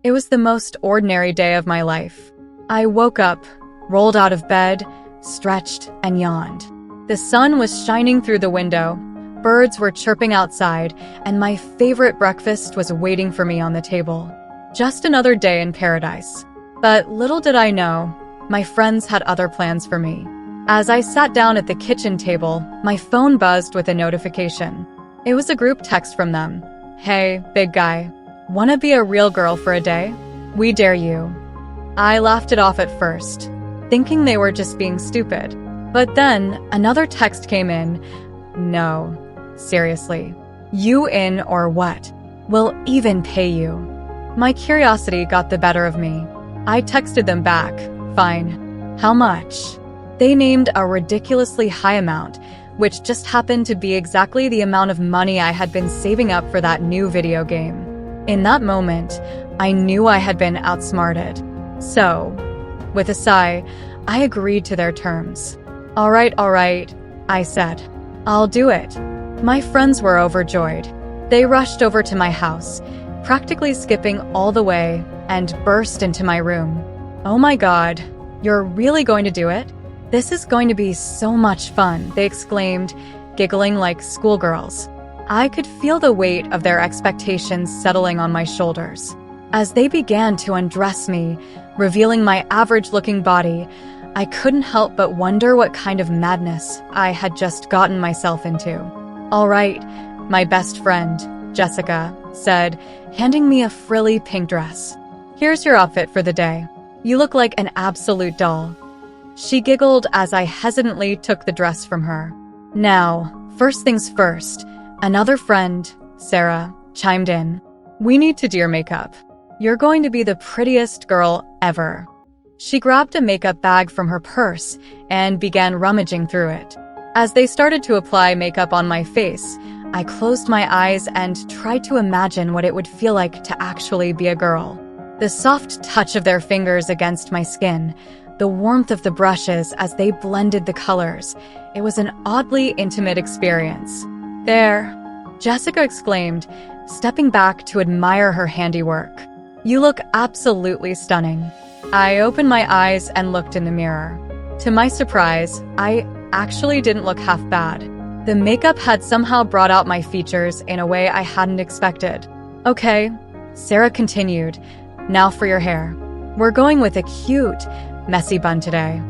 It was the most ordinary day of my life. I woke up, rolled out of bed, stretched, and yawned. The sun was shining through the window, birds were chirping outside, and my favorite breakfast was waiting for me on the table. Just another day in paradise. But little did I know, my friends had other plans for me. As I sat down at the kitchen table, my phone buzzed with a notification. It was a group text from them. "Hey, big guy. Wanna be a real girl for a day? We dare you." I laughed it off at first, thinking they were just being stupid. But then another text came in. "No, seriously. You in or what? We'll even pay you." My curiosity got the better of me. I texted them back. "Fine. How much?" They named a ridiculously high amount, which just happened to be exactly the amount of money I had been saving up for that new video game. In that moment, I knew I had been outsmarted. So, with a sigh, I agreed to their terms. All right, I said. "I'll do it." My friends were overjoyed. They rushed over to my house, practically skipping all the way, and burst into my room. "Oh my God, you're really going to do it? This is going to be so much fun," they exclaimed, giggling like schoolgirls. I could feel the weight of their expectations settling on my shoulders. As they began to undress me, revealing my average-looking body, I couldn't help but wonder what kind of madness I had just gotten myself into. "All right," my best friend, Jessica, said, handing me a frilly pink dress. "Here's your outfit for the day. You look like an absolute doll." She giggled as I hesitantly took the dress from her. "Now, first things first," another friend, Sarah, chimed in. "We need to do your makeup. You're going to be the prettiest girl ever." She grabbed a makeup bag from her purse and began rummaging through it. As they started to apply makeup on my face, I closed my eyes and tried to imagine what it would feel like to actually be a girl. The soft touch of their fingers against my skin, the warmth of the brushes as they blended the colors. It was an oddly intimate experience. "There," Jessica exclaimed, stepping back to admire her handiwork. "You look absolutely stunning." I opened my eyes and looked in the mirror. To my surprise, I actually didn't look half bad. The makeup had somehow brought out my features in a way I hadn't expected. "Okay," Sarah continued, "now for your hair. We're going with a cute, messy bun today."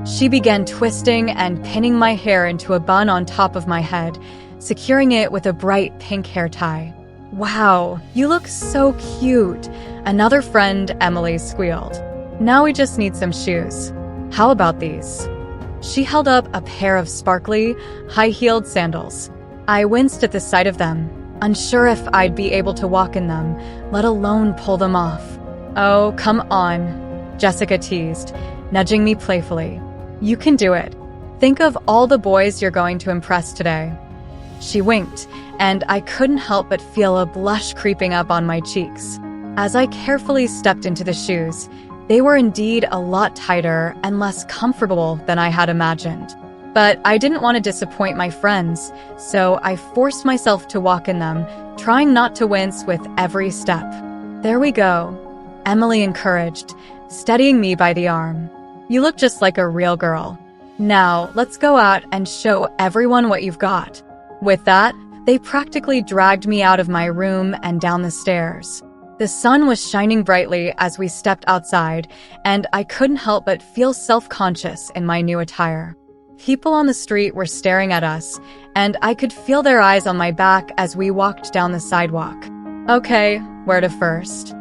She began twisting and pinning my hair into a bun on top of my head, securing it with a bright pink hair tie. "Wow, you look so cute," another friend, Emily, squealed. "Now we just need some shoes. How about these?" She held up a pair of sparkly, high-heeled sandals. I winced at the sight of them, unsure if I'd be able to walk in them, let alone pull them off. "Oh, come on," Jessica teased, nudging me playfully. "You can do it. Think of all the boys you're going to impress today." She winked, and I couldn't help but feel a blush creeping up on my cheeks. As I carefully stepped into the shoes, they were indeed a lot tighter and less comfortable than I had imagined. But I didn't want to disappoint my friends, so I forced myself to walk in them, trying not to wince with every step. "There we go," Emily encouraged, steadying me by the arm. "You look just like a real girl. Now, let's go out and show everyone what you've got." With that, they practically dragged me out of my room and down the stairs. The sun was shining brightly as we stepped outside, and I couldn't help but feel self-conscious in my new attire. People on the street were staring at us, and I could feel their eyes on my back as we walked down the sidewalk. "Okay, where to first?"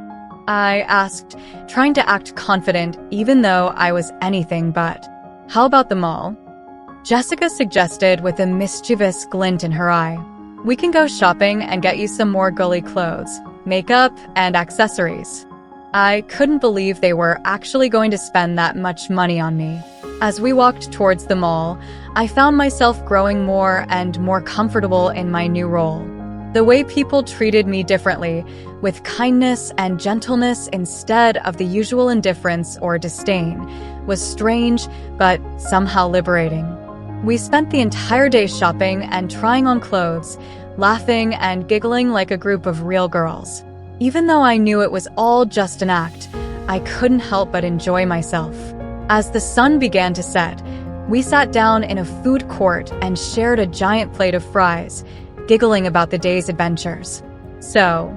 I asked, trying to act confident even though I was anything but. "How about the mall?" Jessica suggested with a mischievous glint in her eye. "We can go shopping and get you some more girly clothes, makeup, and accessories." I couldn't believe they were actually going to spend that much money on me. As we walked towards the mall, I found myself growing more and more comfortable in my new role. The way people treated me differently, with kindness and gentleness instead of the usual indifference or disdain, was strange but somehow liberating. We spent the entire day shopping and trying on clothes, laughing and giggling like a group of real girls. Even though I knew it was all just an act, I couldn't help but enjoy myself. As the sun began to set, we sat down in a food court and shared a giant plate of fries, giggling about the day's adventures. "So,"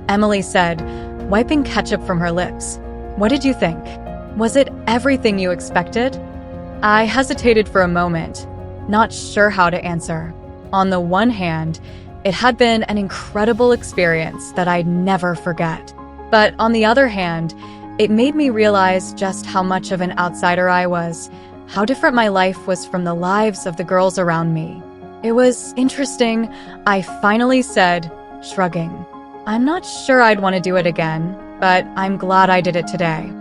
Emily said, wiping ketchup from her lips, "what did you think? Was it everything you expected?" I hesitated for a moment, not sure how to answer. On the one hand, it had been an incredible experience that I'd never forget. But on the other hand, it made me realize just how much of an outsider I was, how different my life was from the lives of the girls around me. "It was interesting," I finally said, shrugging. "I'm not sure I'd want to do it again, but I'm glad I did it today."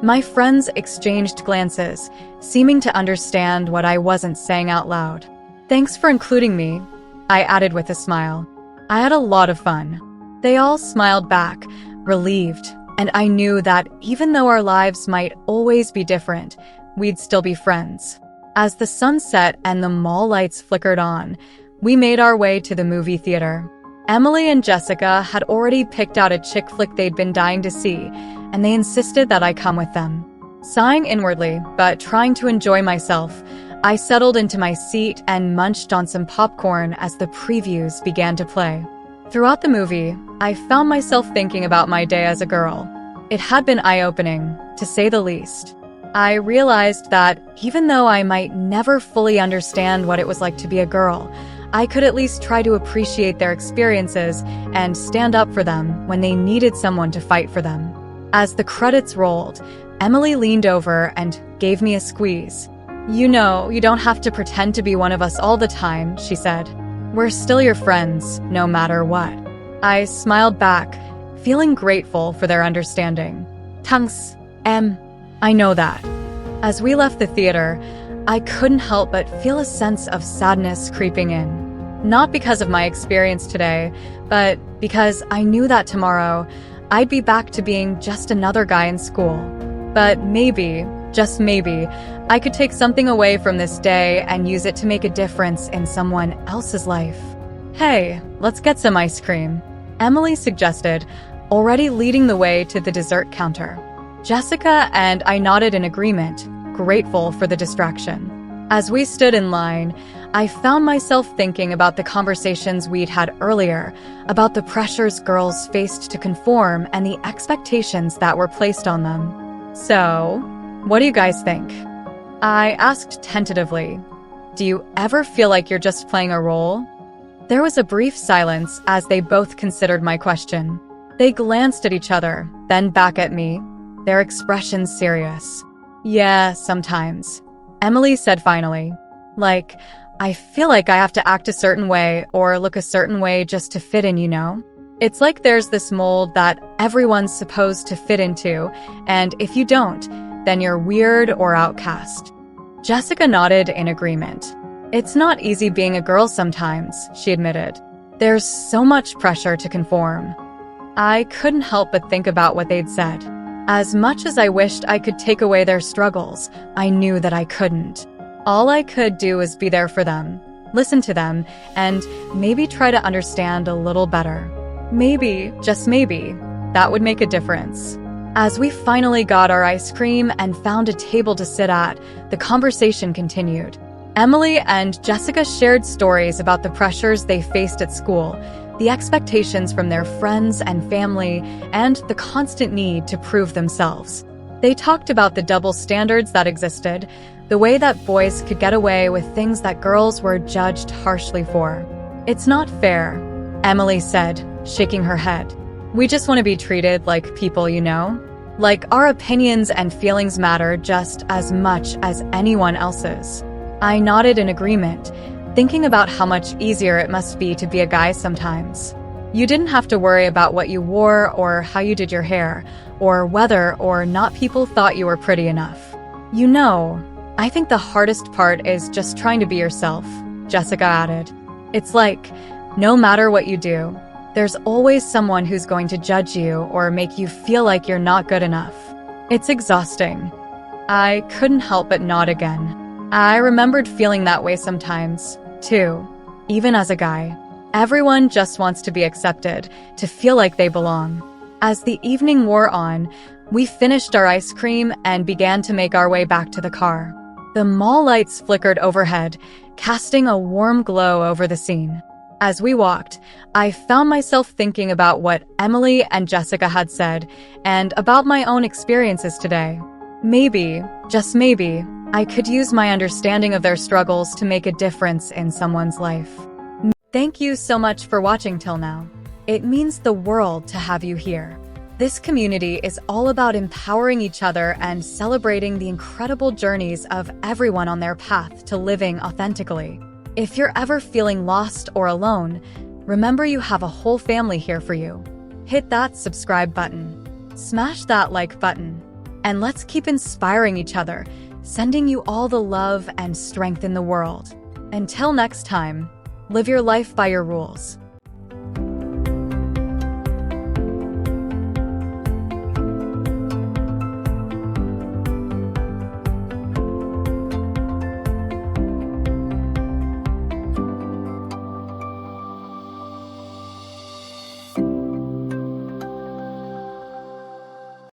My friends exchanged glances, seeming to understand what I wasn't saying out loud. "Thanks for including me," I added with a smile. "I had a lot of fun." They all smiled back, relieved, and I knew that even though our lives might always be different, we'd still be friends. As the sun set and the mall lights flickered on, we made our way to the movie theater. Emily and Jessica had already picked out a chick flick they'd been dying to see, and they insisted that I come with them. Sighing inwardly, but trying to enjoy myself, I settled into my seat and munched on some popcorn as the previews began to play. Throughout the movie, I found myself thinking about my day as a girl. It had been eye-opening, to say the least. I realized that even though I might never fully understand what it was like to be a girl, I could at least try to appreciate their experiences and stand up for them when they needed someone to fight for them. As the credits rolled, Emily leaned over and gave me a squeeze. "You know, you don't have to pretend to be one of us all the time," she said. "We're still your friends, no matter what." I smiled back, feeling grateful for their understanding. "Thanks, Em. I know that." As we left the theater, I couldn't help but feel a sense of sadness creeping in. Not because of my experience today, but because I knew that tomorrow I'd be back to being just another guy in school. But maybe, just maybe, I could take something away from this day and use it to make a difference in someone else's life. "Hey, let's get some ice cream," Emily suggested, already leading the way to the dessert counter. Jessica and I nodded in agreement, grateful for the distraction. As we stood in line, I found myself thinking about the conversations we'd had earlier, about the pressures girls faced to conform and the expectations that were placed on them. "So, what do you guys think?" I asked tentatively. "Do you ever feel like you're just playing a role?" There was a brief silence as they both considered my question. They glanced at each other, then back at me, their expressions serious. "Yeah, sometimes," Emily said finally. "Like, I feel like I have to act a certain way or look a certain way just to fit in, you know? It's like there's this mold that everyone's supposed to fit into, and if you don't, then you're weird or outcast." Jessica nodded in agreement. "It's not easy being a girl sometimes," she admitted. "There's so much pressure to conform." I couldn't help but think about what they'd said. As much as I wished I could take away their struggles, I knew that I couldn't. All I could do was be there for them, listen to them, and maybe try to understand a little better. Maybe, just maybe, that would make a difference. As we finally got our ice cream and found a table to sit at, the conversation continued. Emily and Jessica shared stories about the pressures they faced at school, the expectations from their friends and family, and the constant need to prove themselves. They talked about the double standards that existed, the way that boys could get away with things that girls were judged harshly for. "It's not fair," Emily said, shaking her head. "We just want to be treated like people, you know? Like our opinions and feelings matter just as much as anyone else's." I nodded in agreement, thinking about how much easier it must be to be a guy sometimes. You didn't have to worry about what you wore or how you did your hair, or whether or not people thought you were pretty enough. "You know, I think the hardest part is just trying to be yourself," Jessica added. "It's like, no matter what you do, there's always someone who's going to judge you or make you feel like you're not good enough. It's exhausting." I couldn't help but nod again. I remembered feeling that way sometimes, too, even as a guy. Everyone just wants to be accepted, to feel like they belong. As the evening wore on, we finished our ice cream and began to make our way back to the car. The mall lights flickered overhead, casting a warm glow over the scene. As we walked, I found myself thinking about what Emily and Jessica had said and about my own experiences today. Maybe, just maybe, I could use my understanding of their struggles to make a difference in someone's life. Thank you so much for watching till now. It means the world to have you here. This community is all about empowering each other and celebrating the incredible journeys of everyone on their path to living authentically. If you're ever feeling lost or alone, remember you have a whole family here for you. Hit that subscribe button, smash that like button, and let's keep inspiring each other, sending you all the love and strength in the world. Until next time, live your life by your rules.